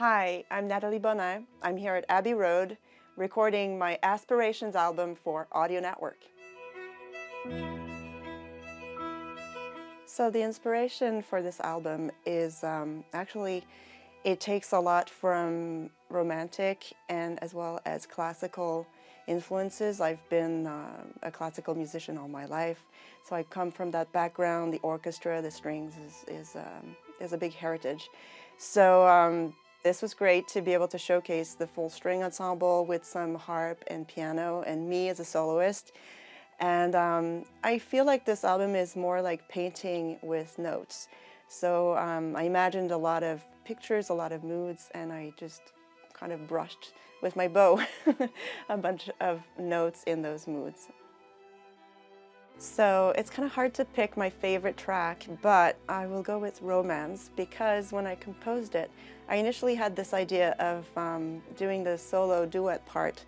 Hi, I'm Nathalie Bonin. I'm here at Abbey Road recording my Aspirations album for Audio Network. So the inspiration for this album is actually, it takes a lot from romantic and as well as classical influences. I've been a classical musician all my life, so I come from that background. The orchestra, the strings is a big heritage. So this was great to be able to showcase the full string ensemble with some harp and piano and me as a soloist. And I feel like this album is more like painting with notes. So I imagined a lot of pictures, a lot of moods, and I just kind of brushed with my bow a bunch of notes in those moods. So it's kind of hard to pick my favorite track, but I will go with Romance because when I composed it, I initially had this idea of doing the solo duet part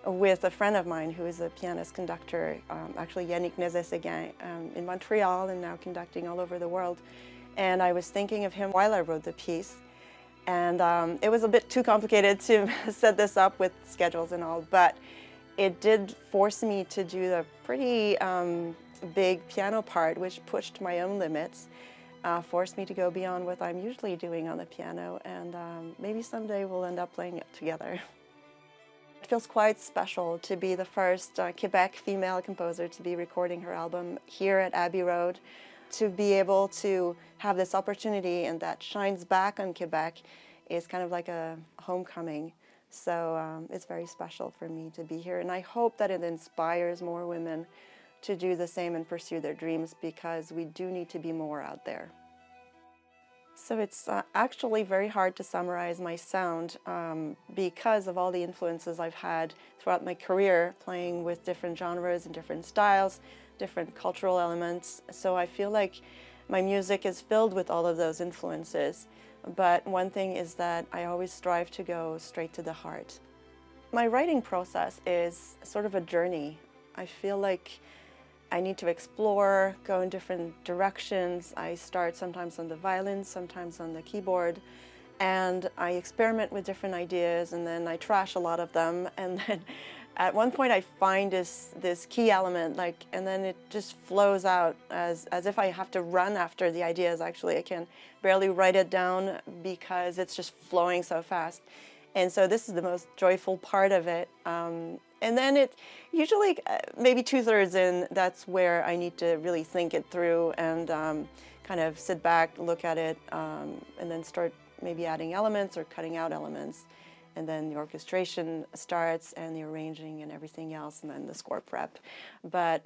with a friend of mine who is a pianist conductor, actually Yannick Nézet-Séguin, in Montreal and now conducting all over the world. And I was thinking of him while I wrote the piece. And it was a bit too complicated to set this up with schedules and all, but it did force me to do the pretty big piano part, which pushed my own limits, forced me to go beyond what I'm usually doing on the piano, and maybe someday we'll end up playing it together. It feels quite special to be the first Quebec female composer to be recording her album here at Abbey Road, to be able to have this opportunity and that shines back on Quebec is kind of like a homecoming. So it's very special for me to be here, and I hope that it inspires more women to do the same and pursue their dreams, because we do need to be more out there. So it's actually very hard to summarize my sound because of all the influences I've had throughout my career, playing with different genres and different styles, different cultural elements. So I feel like my music is filled with all of those influences. But one thing is that I always strive to go straight to the heart. My writing process is sort of a journey. I feel like I need to explore, go in different directions. I start sometimes on the violin, sometimes on the keyboard, and I experiment with different ideas, and then I trash a lot of them, and then at one point I find this key element, and then it just flows out as if I have to run after the ideas. Actually, I can barely write it down because it's just flowing so fast. And so this is the most joyful part of it. And then it usually, maybe 2/3 in, that's where I need to really think it through and kind of sit back, look at it, and then start maybe adding elements or cutting out elements. And then the orchestration starts and the arranging and everything else, and then the score prep. But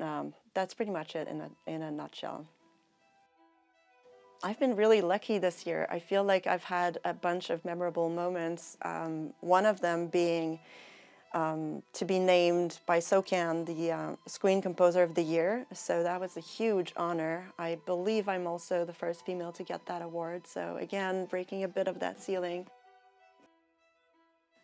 that's pretty much it in a nutshell. I've been really lucky this year. I feel like I've had a bunch of memorable moments, one of them being to be named by SOCAN the Screen Composer of the Year. So that was a huge honor. I believe I'm also the first female to get that award. So again, breaking a bit of that ceiling.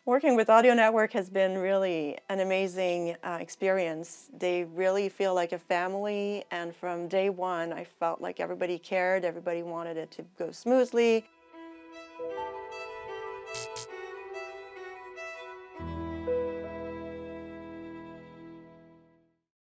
Working with Audio Network has been really an amazing experience. They really feel like a family, and from day one I felt like everybody cared, everybody wanted it to go smoothly.